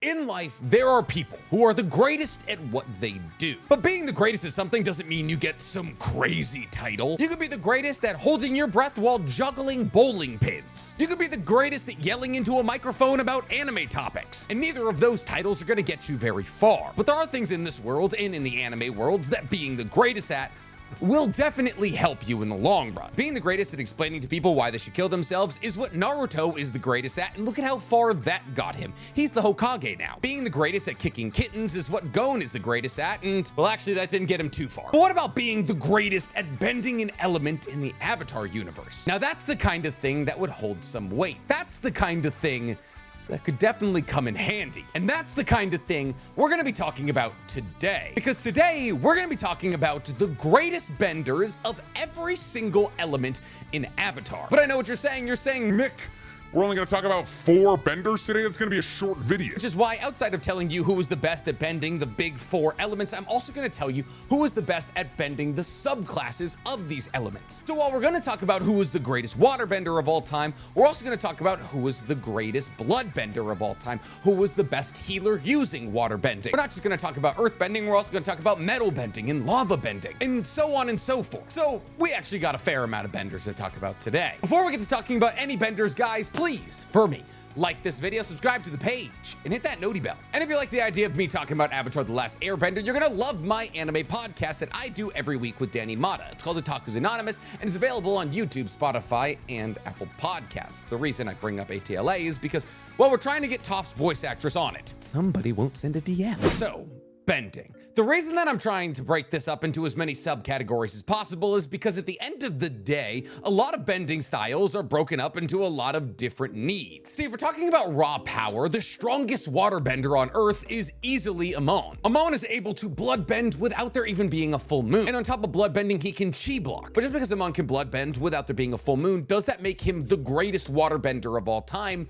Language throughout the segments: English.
In life, there are people who are the greatest at what they do. But being the greatest at something doesn't mean you get some crazy title. You could be the greatest at holding your breath while juggling bowling pins. You could be the greatest at yelling into a microphone about anime topics. And neither of those titles are gonna get you very far. But there are things in this world and in the anime worlds that being the greatest at will definitely help you in the long run. Being the greatest at explaining to people why they should kill themselves is what Naruto is the greatest at, and look at how far that got him. He's the Hokage now. Being the greatest at kicking kittens is what Gon is the greatest at, and well, actually that didn't get him too far. But what about being the greatest at bending an element in the Avatar universe? Now that's the kind of thing that would hold some weight. That's the kind of thing that could definitely come in handy. And that's the kind of thing we're gonna be talking about today. Because today, we're gonna be talking about the greatest benders of every single element in Avatar. But I know what you're saying, Nick, we're only gonna talk about 4 benders today. That's gonna be a short video. which is why outside of telling you who is the best at bending the big 4 elements, I'm also gonna tell you who is the best at bending the subclasses of these elements. So while we're gonna talk about who is the greatest waterbender of all time, we're also gonna talk about who is the greatest bloodbender of all time, who was the best healer using waterbending. We're not just gonna talk about earthbending, we're also gonna talk about metal bending and lava bending, and so on and so forth. So we actually got a fair amount of benders to talk about today. Before we get to talking about any benders, guys, please, for me, like this video, subscribe to the page, and hit that noti bell. And if you like the idea of me talking about Avatar The Last Airbender, you're gonna love my anime podcast that I do every week with Danny Mata. It's called Otaku's Anonymous, and it's available on YouTube, Spotify, and Apple Podcasts. The reason I bring up ATLA is because, well, we're trying to get Toph's voice actress on it. Somebody won't send a DM. So, bending. The reason that I'm trying to break this up into as many subcategories as possible is because at the end of the day, a lot of bending styles are broken up into a lot of different needs. See, if we're talking about raw power, the strongest waterbender on Earth is easily Amon. Amon is able to bloodbend without there even being a full moon. And on top of bloodbending, he can chi block. But just because Amon can bloodbend without there being a full moon, does that make him the greatest waterbender of all time?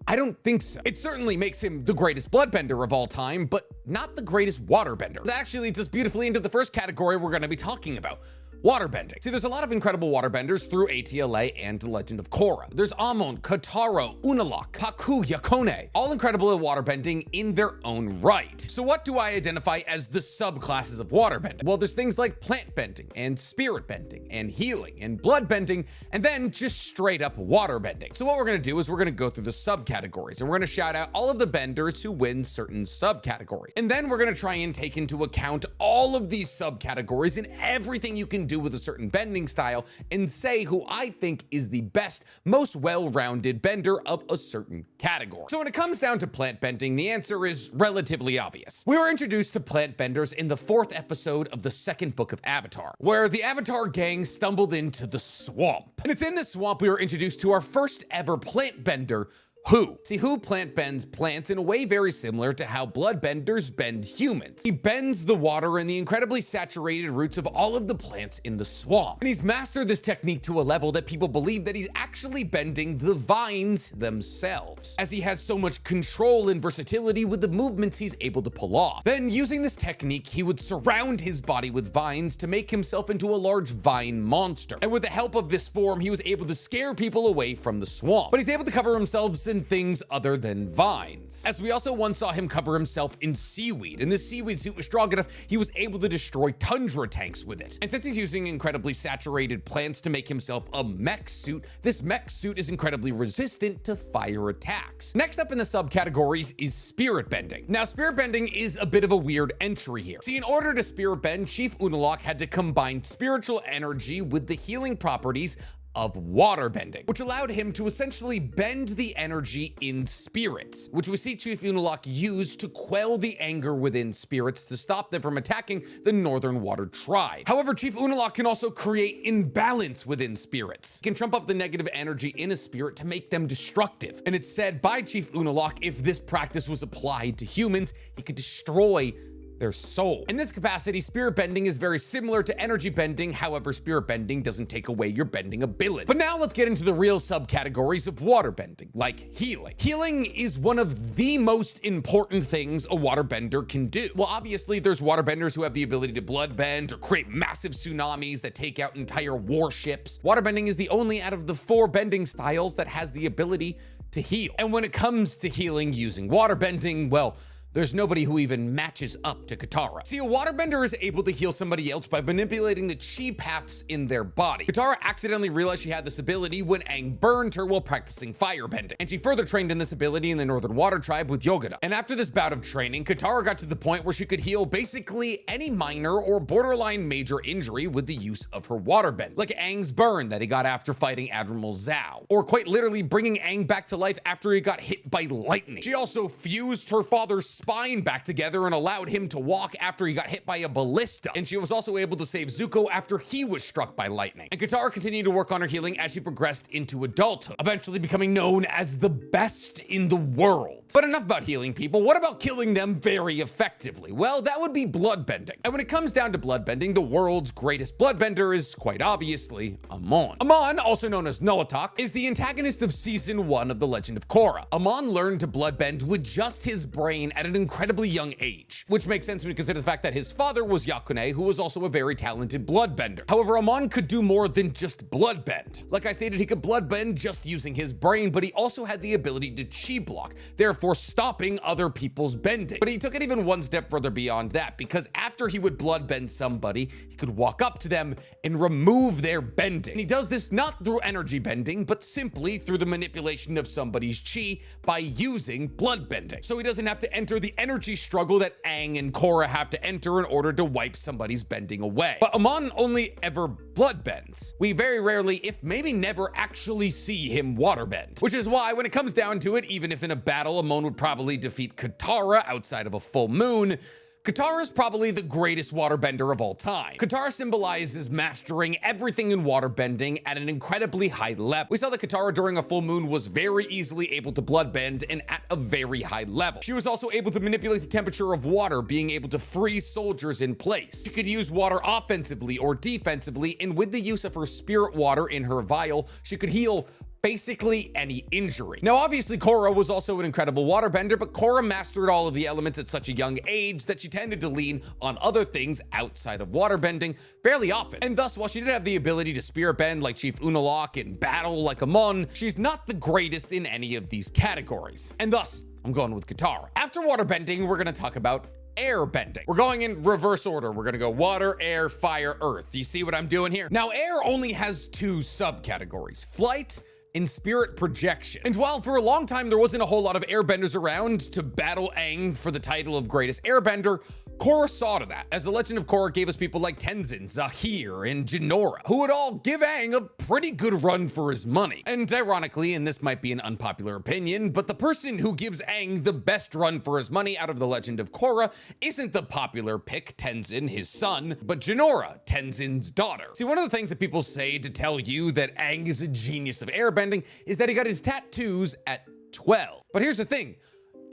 I don't think so. It certainly makes him the greatest bloodbender of all time, but not the greatest waterbender. That actually leads us beautifully into the first category we're gonna be talking about. Waterbending. See, there's a lot of incredible waterbenders through ATLA and The Legend of Korra. There's Amon, Kotaro, Unalaq, Haku, Yakone, all incredible at waterbending in their own right. So what do I identify as the subclasses of waterbending? Well, there's things like plant bending and spirit bending and healing and blood bending, and then just straight up waterbending. So what we're gonna do is we're gonna go through the subcategories, and we're gonna shout out all of the benders who win certain subcategories. And then we're gonna try and take into account all of these subcategories and everything you can do with a certain bending style and say who I think is the best, most well-rounded bender of a certain category. So when it comes down to plant bending, the answer is relatively obvious. We were introduced to plant benders in the 4th episode of the 2nd book of Avatar, where the Avatar gang stumbled into the swamp. And it's in this swamp we were introduced to our first ever plant bender, Hu. See, Hu plant bends plants in a way very similar to how bloodbenders bend humans. He bends the water and the incredibly saturated roots of all of the plants in the swamp. And he's mastered this technique to a level that people believe that he's actually bending the vines themselves, as he has so much control and versatility with the movements he's able to pull off. Then, using this technique, he would surround his body with vines to make himself into a large vine monster. And with the help of this form, he was able to scare people away from the swamp. But he's able to cover himself in things other than vines, as we also once saw him cover himself in seaweed, and this seaweed suit was strong enough he was able to destroy tundra tanks with it. And since he's using incredibly saturated plants to make himself a mech suit, this mech suit is incredibly resistant to fire attacks. Next up in the subcategories is spirit bending. Now, spirit bending is a bit of a weird entry here. See, in order to spirit bend, Chief Unalaq had to combine spiritual energy with the healing properties of waterbending, which allowed him to essentially bend the energy in spirits, which we see Chief Unalaq use to quell the anger within spirits to stop them from attacking the Northern Water Tribe. However, Chief Unalaq can also create imbalance within spirits. He can trump up the negative energy in a spirit to make them destructive. And it's said by Chief Unalaq, if this practice was applied to humans, he could destroy their soul. In this capacity, spirit bending is very similar to energy bending. However, spirit bending doesn't take away your bending ability. But now let's get into the real subcategories of water bending, like healing. Healing is one of the most important things a waterbender can do. Well, obviously there's waterbenders who have the ability to blood bend or create massive tsunamis that take out entire warships. Waterbending is the only out of the 4 bending styles that has the ability to heal. And when it comes to healing using waterbending, well, there's nobody who even matches up to Katara. See, a waterbender is able to heal somebody else by manipulating the chi paths in their body. Katara accidentally realized she had this ability when Aang burned her while practicing firebending, and she further trained in this ability in the Northern Water Tribe with Yogada. And after this bout of training, Katara got to the point where she could heal basically any minor or borderline major injury with the use of her waterbend, like Aang's burn that he got after fighting Admiral Zhao, or quite literally bringing Aang back to life after he got hit by lightning. She also fused her father's spine back together and allowed him to walk after he got hit by a ballista. And she was also able to save Zuko after he was struck by lightning. And Katara continued to work on her healing as she progressed into adulthood, eventually becoming known as the best in the world. But enough about healing people. What about killing them very effectively? Well, that would be bloodbending. And when it comes down to bloodbending, the world's greatest bloodbender is quite obviously Amon. Amon, also known as Noatak, is the antagonist of season 1 of The Legend of Korra. Amon learned to bloodbend with just his brain at an incredibly young age, which makes sense when you consider the fact that his father was Yakune, who was also a very talented bloodbender. However, Amon could do more than just bloodbend. Like I stated, he could bloodbend just using his brain, but he also had the ability to chi block, therefore stopping other people's bending. But he took it even one step further beyond that, because after he would bloodbend somebody, he could walk up to them and remove their bending. And he does this not through energy bending, but simply through the manipulation of somebody's chi by using bloodbending. So he doesn't have to enter the energy struggle that Aang and Korra have to enter in order to wipe somebody's bending away. But Amon only ever bloodbends. We very rarely, if maybe never, actually see him waterbend. Which is why, when it comes down to it, even if in a battle Amon would probably defeat Katara outside of a full moon, Katara is probably the greatest waterbender of all time. Katara symbolizes mastering everything in waterbending at an incredibly high level. We saw that Katara during a full moon was very easily able to bloodbend and at a very high level. She was also able to manipulate the temperature of water, being able to freeze soldiers in place. She could use water offensively or defensively, and with the use of her spirit water in her vial, she could heal basically any injury. Now, obviously, Korra was also an incredible waterbender, but Korra mastered all of the elements at such a young age that she tended to lean on other things outside of waterbending fairly often. And thus, while she did have the ability to spirit bend like Chief Unalaq and battle like Amon, she's not the greatest in any of these categories. And thus, I'm going with Katara. After waterbending, we're gonna talk about airbending. We're going in reverse order. We're gonna go water, air, fire, earth. You see what I'm doing here? Now, air only has 2 subcategories: flight in spirit projection. And while for a long time there wasn't a whole lot of airbenders around to battle Aang for the title of greatest airbender, Korra saw to that, as The Legend of Korra gave us people like Tenzin, Zahir, and Jinora, who would all give Aang a pretty good run for his money. And ironically, and this might be an unpopular opinion, but the person who gives Aang the best run for his money out of The Legend of Korra isn't the popular pick, Tenzin, his son, but Jinora, Tenzin's daughter. See, one of the things that people say to tell you that Aang is a genius of airbending is that he got his tattoos at 12. But here's the thing.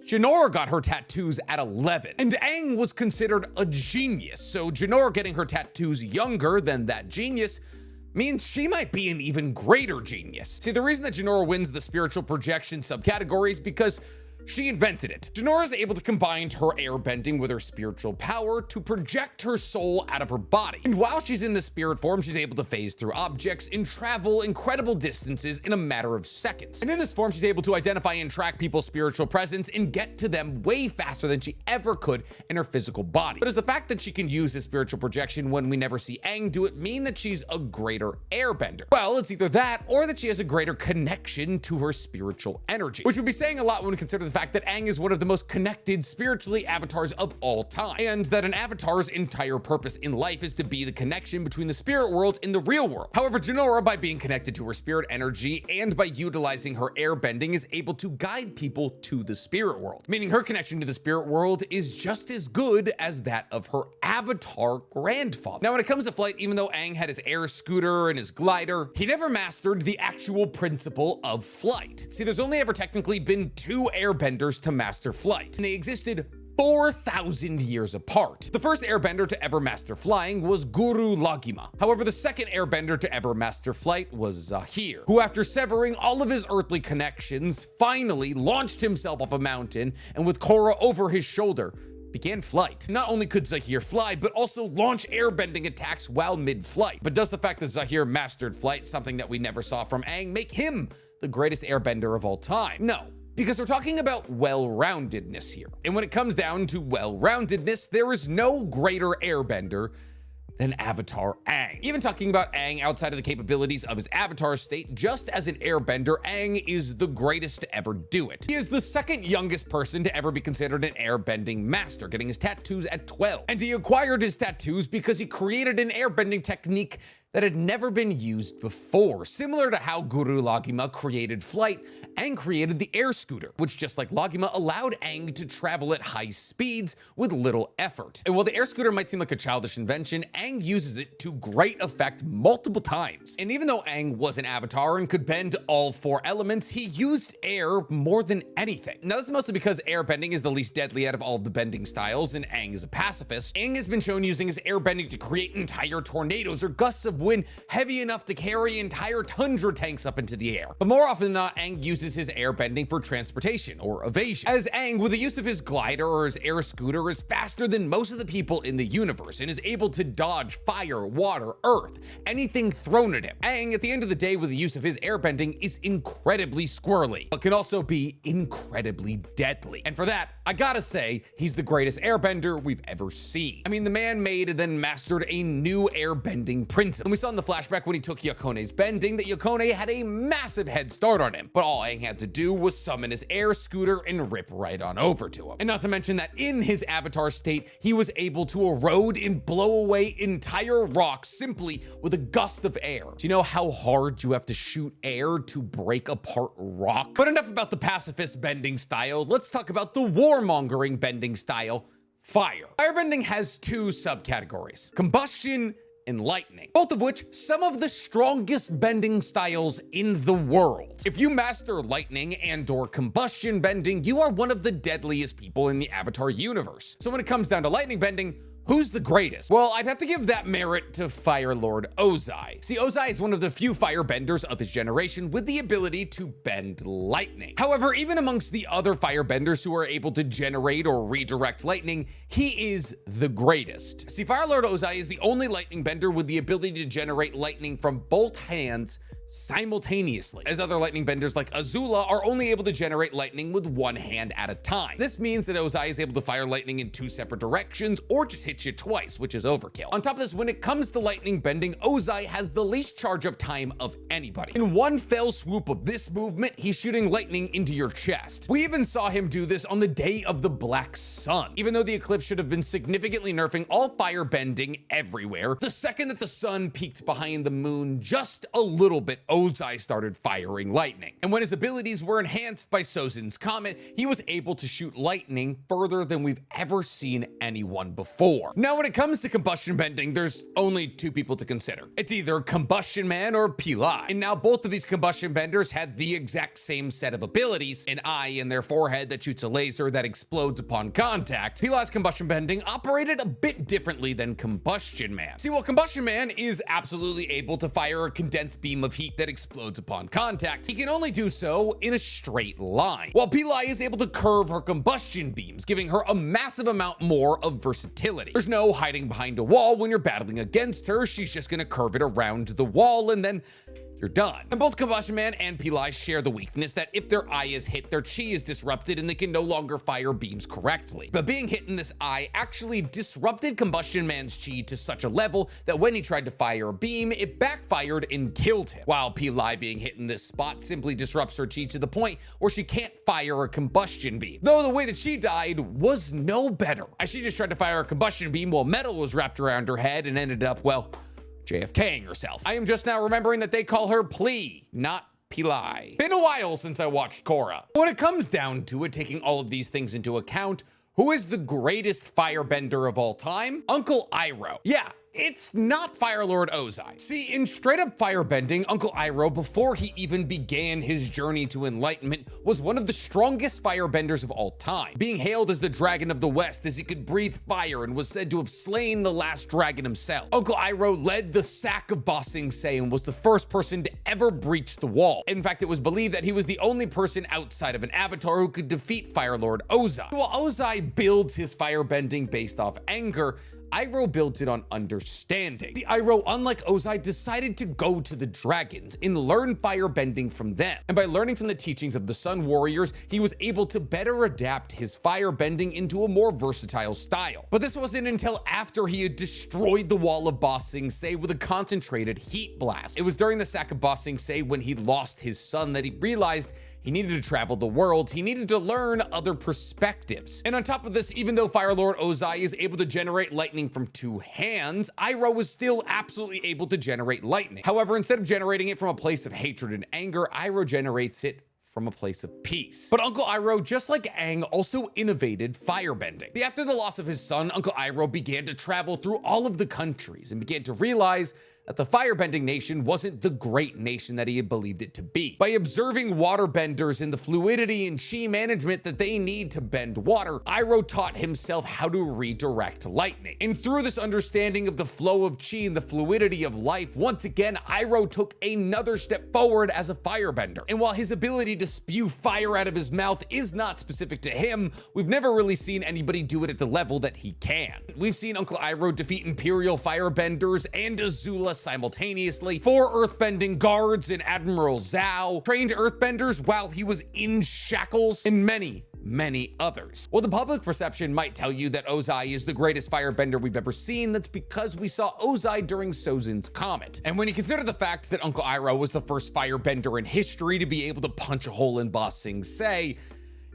Jinora got her tattoos at 11, and Aang was considered a genius, so Jinora getting her tattoos younger than that genius means she might be an even greater genius. See, the reason that Jinora wins the spiritual projection subcategory is because she invented it. Jinora is able to combine her airbending with her spiritual power to project her soul out of her body. And while she's in the spirit form, she's able to phase through objects and travel incredible distances in a matter of seconds. And in this form, she's able to identify and track people's spiritual presence and get to them way faster than she ever could in her physical body. But does the fact that she can use this spiritual projection when we never see Aang do it mean that she's a greater airbender? Well, it's either that or that she has a greater connection to her spiritual energy, which would be saying a lot when we consider the fact that Aang is one of the most connected spiritually avatars of all time, and that an avatar's entire purpose in life is to be the connection between the spirit world and the real world. However, Jinora, by being connected to her spirit energy and by utilizing her airbending, is able to guide people to the spirit world, meaning her connection to the spirit world is just as good as that of her avatar grandfather. Now, when it comes to flight, even though Aang had his air scooter and his glider, he never mastered the actual principle of flight. See, there's only ever technically been 2 airbenders to master flight, and they existed 4,000 years apart. The first airbender to ever master flying was Guru Lagima. However, the second airbender to ever master flight was Zahir, who after severing all of his earthly connections, finally launched himself off a mountain and with Korra over his shoulder, began flight. Not only could Zahir fly, but also launch airbending attacks while mid-flight. But does the fact that Zahir mastered flight, something that we never saw from Aang, make him the greatest airbender of all time? No. Because we're talking about well-roundedness here. And when it comes down to well-roundedness, there is no greater airbender than Avatar Aang. Even talking about Aang outside of the capabilities of his avatar state, just as an airbender, Aang is the greatest to ever do it. He is the second youngest person to ever be considered an airbending master, getting his tattoos at 12. And he acquired his tattoos because he created an airbending technique that had never been used before. Similar to how Guru Lagima created flight, Aang created the air scooter, which just like Lagima allowed Aang to travel at high speeds with little effort. And while the air scooter might seem like a childish invention, Aang uses it to great effect multiple times. And even though Aang was an avatar and could bend all 4 elements, he used air more than anything. Now this is mostly because airbending is the least deadly out of all of the bending styles, and Aang is a pacifist. Aang has been shown using his airbending to create entire tornadoes or gusts of wind heavy enough to carry entire tundra tanks up into the air. But more often than not, Aang uses his airbending for transportation or evasion, as Aang, with the use of his glider or his air scooter, is faster than most of the people in the universe and is able to dodge fire, water, earth, anything thrown at him. Aang, at the end of the day, with the use of his airbending, is incredibly squirrely, but can also be incredibly deadly. And for that, I gotta say, he's the greatest airbender we've ever seen. I mean, the man made and then mastered a new airbending principle. And we saw in the flashback when he took Yakone's bending that Yakone had a massive head start on him, but all Aang had to do was summon his air scooter and rip right on over to him. And not to mention that in his avatar state, he was able to erode and blow away entire rocks simply with a gust of air. Do you know how hard you have to shoot air to break apart rock? But enough about the pacifist bending style. Let's talk about the warmongering bending style, fire. Airbending has 2 subcategories: combustion and lightning, both of which some of the strongest bending styles in the world. If you master lightning and/or combustion bending, you are one of the deadliest people in the Avatar universe. So when it comes down to lightning bending, who's the greatest? Well, I'd have to give that merit to Fire Lord Ozai. See, Ozai is one of the few firebenders of his generation with the ability to bend lightning. However, even amongst the other firebenders who are able to generate or redirect lightning, he is the greatest. See, Fire Lord Ozai is the only lightning bender with the ability to generate lightning from both hands simultaneously, as other lightning benders like Azula are only able to generate lightning with one hand at a time. This means that Ozai is able to fire lightning in 2 separate directions or just hit you twice, which is overkill. On top of this, when it comes to lightning bending, Ozai has the least charge up time of anybody. In one fell swoop of this movement, he's shooting lightning into your chest. We even saw him do this on the day of the Black Sun. Even though the eclipse should have been significantly nerfing all fire bending everywhere, the second that the sun peaked behind the moon just a little bit, Ozai started firing lightning. And when his abilities were enhanced by Sozin's Comet, he was able to shoot lightning further than we've ever seen anyone before. Now, when it comes to combustion bending, there's only 2 people to consider. It's either Combustion Man or Pili. And now both of these combustion benders had the exact same set of abilities: an eye in their forehead that shoots a laser that explodes upon contact. Pili's combustion bending operated a bit differently than Combustion Man. See, while Combustion Man is absolutely able to fire a condensed beam of heat that explodes upon contact, he can only do so in a straight line, while Pili is able to curve her combustion beams, giving her a massive amount more of versatility. There's no hiding behind a wall when you're battling against her. She's just gonna curve it around the wall and then you're done. And both Combustion Man and Pili share the weakness that if their eye is hit, their chi is disrupted and they can no longer fire beams correctly. But being hit in this eye actually disrupted Combustion Man's chi to such a level that when he tried to fire a beam, it backfired and killed him. While Pili being hit in this spot simply disrupts her chi to the point where she can't fire a combustion beam. Though the way that she died was no better, as she just tried to fire a combustion beam while metal was wrapped around her head and ended up, well, JFKing herself. I am just now remembering that they call her Pli, not Pili. Been a while since I watched Korra. When it comes down to it, taking all of these things into account, who is the greatest firebender of all time? Uncle Iroh. Yeah, it's not Fire Lord Ozai. See, in straight up firebending, Uncle Iroh, before he even began his journey to enlightenment, was one of the strongest firebenders of all time, being hailed as the Dragon of the West as he could breathe fire and was said to have slain the last dragon himself. Uncle Iroh led the sack of Ba Sing Se and was the first person to ever breach the wall. In fact, it was believed that he was the only person outside of an avatar who could defeat Fire Lord Ozai. While Ozai builds his firebending based off anger, Iroh built it on understanding. The Iroh, unlike Ozai, decided to go to the dragons and learn firebending from them. And by learning from the teachings of the Sun Warriors, he was able to better adapt his firebending into a more versatile style. But this wasn't until after he had destroyed the wall of Ba Sing Se with a concentrated heat blast. It was during the sack of Ba Sing Se, when he lost his son, that he realized he needed to travel the world. He needed to learn other perspectives. And on top of this, even though Fire Lord Ozai is able to generate lightning from two hands, Iroh was still absolutely able to generate lightning. However, instead of generating it from a place of hatred and anger, Iroh generates it from a place of peace. But Uncle Iroh, just like Aang, also innovated firebending. After the loss of his son, Uncle Iroh began to travel through all of the countries and began to realize that the firebending nation wasn't the great nation that he had believed it to be. By observing waterbenders and the fluidity and chi management that they need to bend water, Iroh taught himself how to redirect lightning. And through this understanding of the flow of chi and the fluidity of life, once again, Iroh took another step forward as a firebender. And while his ability to spew fire out of his mouth is not specific to him, we've never really seen anybody do it at the level that he can. We've seen Uncle Iroh defeat Imperial firebenders and Azula simultaneously, 4 earthbending guards and Admiral Zhao, trained earthbenders while he was in shackles, and many others. While the public perception might tell you that Ozai is the greatest firebender we've ever seen, that's because we saw Ozai during Sozin's Comet. And when you consider the fact that Uncle Iroh was the first firebender in history to be able to punch a hole in Ba Sing Se,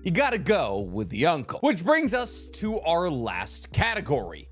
you gotta go with the uncle. Which brings us to our last category: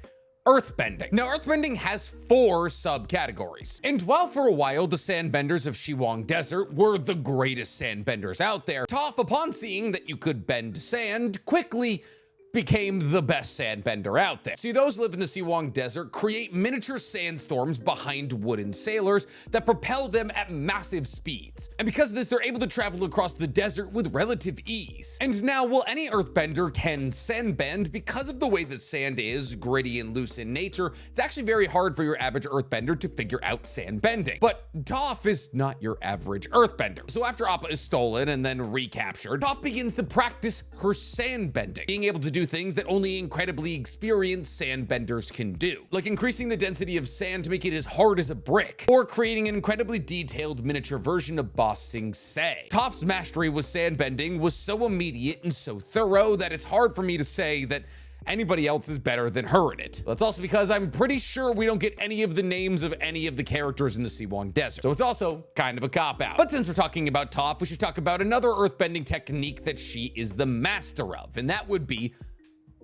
Earthbending. Now, Earthbending has 4 subcategories. And while for a while the sandbenders of Shiwang Desert were the greatest sandbenders out there, Toph, upon seeing that you could bend sand, quickly became the best sandbender out there. See, those who live in the Shiwang Desert create miniature sandstorms behind wooden sailors that propel them at massive speeds. And because of this, they're able to travel across the desert with relative ease. And now, while any earthbender can sandbend, because of the way that sand is gritty and loose in nature, it's actually very hard for your average earthbender to figure out sandbending. But Toph is not your average earthbender. So after Appa is stolen and then recaptured, Toph begins to practice her sandbending, being able to do things that only incredibly experienced sandbenders can do, like increasing the density of sand to make it as hard as a brick, or creating an incredibly detailed miniature version of Ba Sing Se. Toph's mastery with sandbending was so immediate and so thorough that it's hard for me to say that anybody else is better than her in it. That's also because I'm pretty sure we don't get any of the names of any of the characters in the Shiwang Desert, so it's also kind of a cop-out. But since we're talking about Toph, we should talk about another earthbending technique that she is the master of, and that would be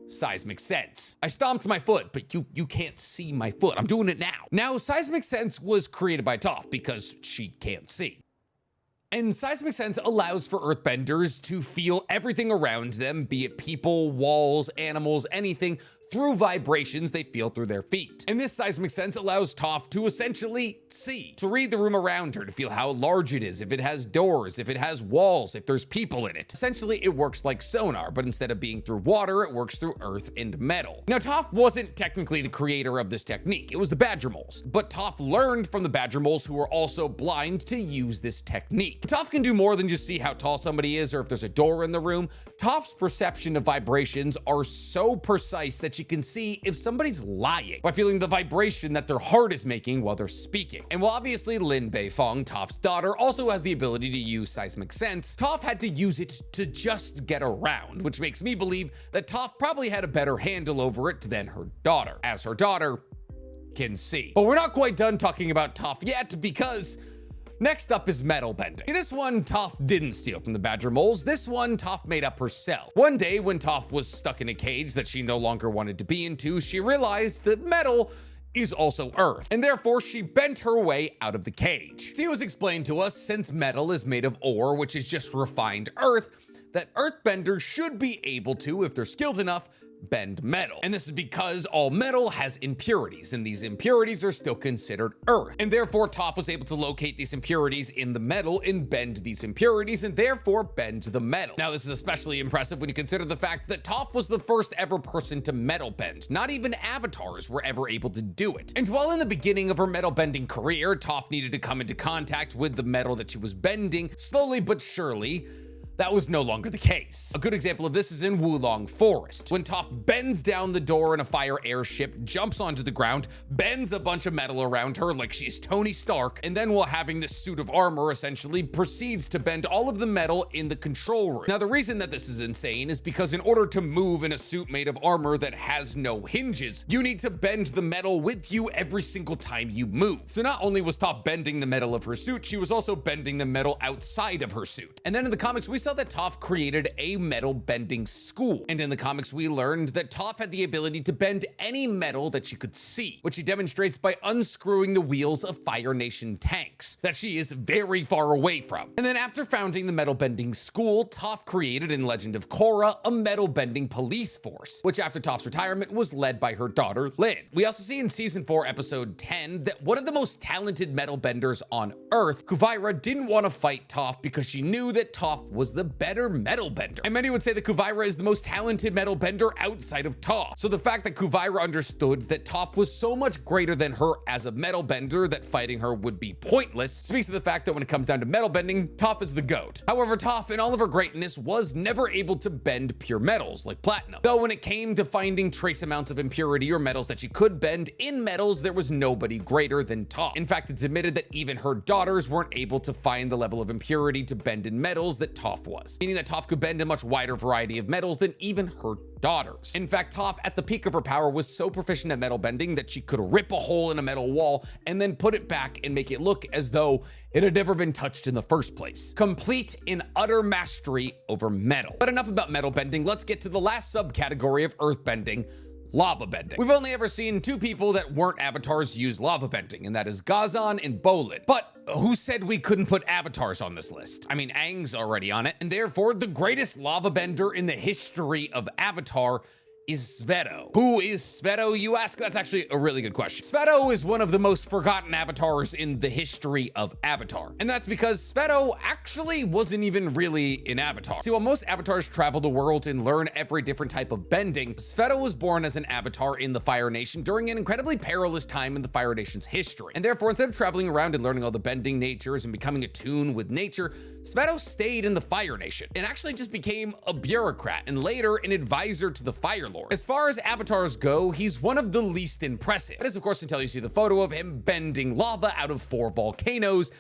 seismic sense. I stomped my foot, but you can't see my foot. I'm doing it now. Now, seismic sense was created by Toph because she can't see. And seismic sense allows for earthbenders to feel everything around them, be it people, walls, animals, anything, through vibrations they feel through their feet. And this seismic sense allows Toph to essentially see, to read the room around her, to feel how large it is, if it has doors, if it has walls, if there's people in it. Essentially, it works like sonar, but instead of being through water, it works through earth and metal. Now, Toph wasn't technically the creator of this technique. It was the Badger Moles, but Toph learned from the Badger Moles, who were also blind, to use this technique. Toph can do more than just see how tall somebody is or if there's a door in the room. Toph's perception of vibrations are so precise that she can see if somebody's lying by feeling the vibration that their heart is making while they're speaking. And while obviously Lin Beifong, Toph's daughter, also has the ability to use seismic sense, Toph had to use it to just get around, which makes me believe that Toph probably had a better handle over it than her daughter, as her daughter can see. But we're not quite done talking about Toph yet, because next up is Metalbending. This one Toph didn't steal from the Badger Moles. This one Toph made up herself. One day when Toph was stuck in a cage that she no longer wanted to be into, she realized that metal is also earth, and therefore she bent her way out of the cage. See, it was explained to us, since metal is made of ore, which is just refined earth, that earthbenders should be able to, if they're skilled enough, bend metal. And this is because all metal has impurities, and these impurities are still considered earth. And therefore, Toph was able to locate these impurities in the metal and bend these impurities, and therefore bend the metal. Now, this is especially impressive when you consider the fact that Toph was the first ever person to metal bend. Not even avatars were ever able to do it. And while in the beginning of her metal bending career, Toph needed to come into contact with the metal that she was bending, slowly but surely, that was no longer the case. A good example of this is in Wulong Forest, when Toph bends down the door in a fire airship, jumps onto the ground, bends a bunch of metal around her like she's Tony Stark, and then while having this suit of armor essentially proceeds to bend all of the metal in the control room. Now, the reason that this is insane is because in order to move in a suit made of armor that has no hinges, you need to bend the metal with you every single time you move. So not only was Toph bending the metal of her suit, she was also bending the metal outside of her suit. And then in the comics, we saw that Toph created a metal bending school. And in the comics, we learned that Toph had the ability to bend any metal that she could see, which she demonstrates by unscrewing the wheels of Fire Nation tanks that she is very far away from. And then after founding the metal bending school, Toph created in Legend of Korra a metal bending police force, which after Toph's retirement was led by her daughter, Lynn. We also see in season 4, episode 10, that one of the most talented metal benders on Earth, Kuvira, didn't want to fight Toph because she knew that Toph was the better metal bender. And many would say that Kuvira is the most talented metal bender outside of Toph. So the fact that Kuvira understood that Toph was so much greater than her as a metal bender that fighting her would be pointless speaks to the fact that when it comes down to metal bending, Toph is the GOAT. However, Toph, in all of her greatness, was never able to bend pure metals like platinum. Though when it came to finding trace amounts of impurity or metals that she could bend in metals, there was nobody greater than Toph. In fact, it's admitted that even her daughters weren't able to find the level of impurity to bend in metals that Toph was, meaning that Toph could bend a much wider variety of metals than even her daughters. In fact, Toph, at the peak of her power, was so proficient at metal bending that she could rip a hole in a metal wall and then put it back and make it look as though it had never been touched in the first place. Complete in utter mastery over metal. But enough about metal bending, let's get to the last subcategory of earth bending, lava bending. We've only ever seen two people that weren't avatars use lava bending, and that is Gazan and Bolin. But who said we couldn't put avatars on this list? I mean, Aang's already on it, and therefore the greatest lava bender in the history of Avatar is Sveto. Who is Sveto, you ask? That's actually a really good question. Sveto is one of the most forgotten avatars in the history of Avatar. And that's because Sveto actually wasn't even really an avatar. See, while most avatars travel the world and learn every different type of bending, Sveto was born as an avatar in the Fire Nation during an incredibly perilous time in the Fire Nation's history. And therefore, instead of traveling around and learning all the bending natures and becoming attuned with nature, Sveto stayed in the Fire Nation and actually just became a bureaucrat and later an advisor to the Fire Lord. As far as avatars go, he's one of the least impressive. That is, of course, until you see the photo of him bending lava out of 4 volcanoes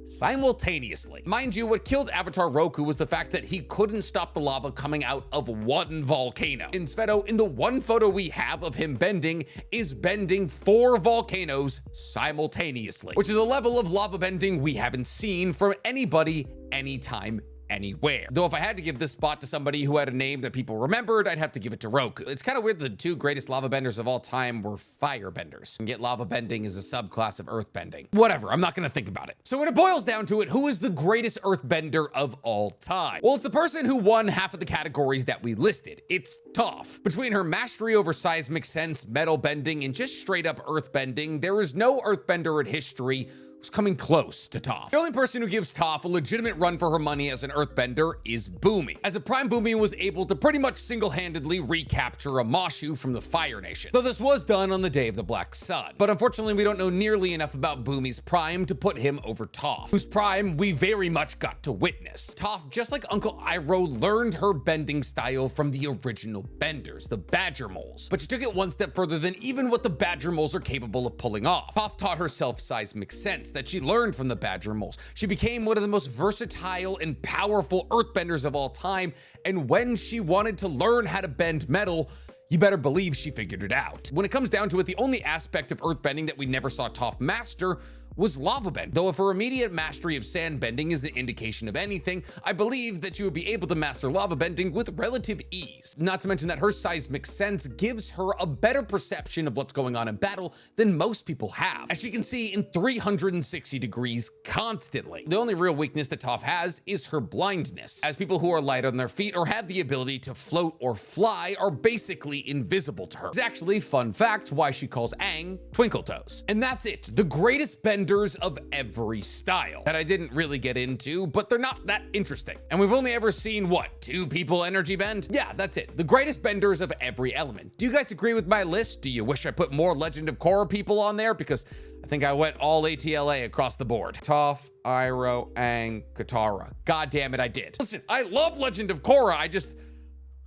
simultaneously. Mind you, what killed Avatar Roku was the fact that he couldn't stop the lava coming out of one volcano. In Sveto, in the one photo we have of him bending, is bending 4 volcanoes simultaneously, which is a level of lava bending we haven't seen from anybody anytime anywhere. Though if I had to give this spot to somebody who had a name that people remembered, I'd have to give it to Roku. It's kind of weird that the 2 greatest lava benders of all time were fire benders, and yet lava bending is a subclass of earth bending. Whatever, I'm not gonna think about it. So when it boils down to it, who is the greatest earth bender of all time? Well, it's the person who won half of the categories that we listed. It's Toph. Between her mastery over seismic sense, metal bending, and just straight up earth bending, there is no earthbender in history was coming close to Toph. The only person who gives Toph a legitimate run for her money as an earthbender is Boomy, as a Prime Boomy was able to pretty much single-handedly recapture a Mashu from the Fire Nation, though this was done on the Day of the Black Sun. But unfortunately, we don't know nearly enough about Boomy's Prime to put him over Toph, whose Prime we very much got to witness. Toph, just like Uncle Iroh, learned her bending style from the original benders, the Badger Moles, but she took it one step further than even what the Badger Moles are capable of pulling off. Toph taught herself seismic sense that she learned from the Badger Moles. She became one of the most versatile and powerful earthbenders of all time, and when she wanted to learn how to bend metal, you better believe she figured it out. When it comes down to it, the only aspect of earthbending that we never saw Toph master was Lavabend. Though if her immediate mastery of sand bending is an indication of anything, I believe that she would be able to master lava bending with relative ease. Not to mention that her seismic sense gives her a better perception of what's going on in battle than most people have, as she can see in 360 degrees constantly. The only real weakness that Toph has is her blindness, as people who are light on their feet or have the ability to float or fly are basically invisible to her. It's actually, fun fact, why she calls Aang Twinkle Toes. And that's it, the greatest benders of every style that I didn't really get into, but they're not that interesting. And we've only ever seen, what, 2 people energy bend? Yeah, that's it, the greatest benders of every element. Do you guys agree with my list? Do you wish I put more Legend of Korra people on there? Because I think I went all ATLA across the board. Toph, Iroh, Aang, Katara. God damn it, I did. Listen, I love Legend of Korra,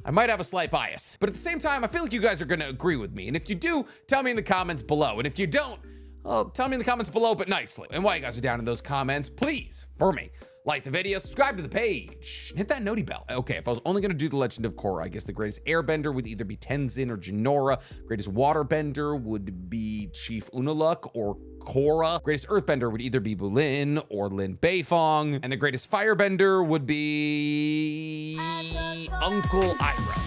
I might have a slight bias. But at the same time, I feel like you guys are gonna agree with me. And if you do, tell me in the comments below. And if you don't, well, tell me in the comments below, but nicely. And while you guys are down in those comments, please, for me, like the video, subscribe to the page, and hit that noti bell. Okay, if I was only gonna do the Legend of Korra, I guess the greatest airbender would either be Tenzin or Jinora. Greatest waterbender would be Chief Unaluk or Korra. Greatest earthbender would either be Bulin or Lin Beifong. And the greatest firebender would be Uncle Iroh.